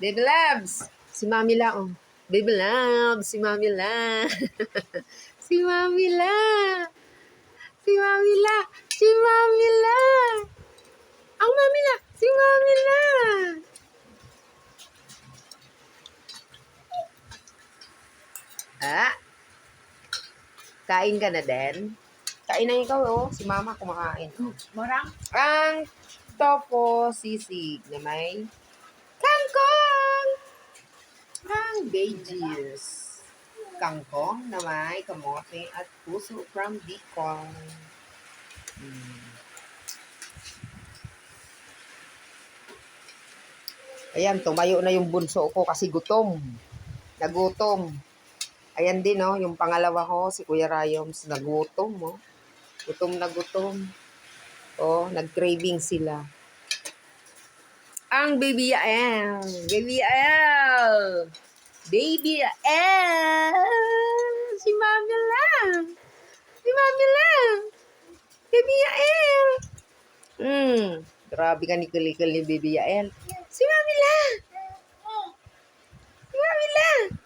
Baby Labs. Si Mami La, oh. Baby Labs, si Mami La. Si Mami La. Si Mami La. Si Mami La. Ang Mami La. Si Mami La. Ah, kain ka na din? Kain na ikaw, oh. Si Mama kumakain. Morang? Ang topo sisig na may kangkong. Ang veggies. Kangkong na may kamote at puso from Bicol. Ayan, tumayo na yung bunso ko kasi gutom. Nagutom. Ayan din, oh, yung pangalawa ko, si Kuya Rayoms, nagutom, oh. Gutom na gutom. Oh, nag-craving sila. Ang Baby Yael. Baby Yael. Baby Yael. Si Mami lang. Si Mami lang. Baby Yael. Grabe ka ni Kulikul ni Baby Yael. Si Mami lang. Si Mami lang.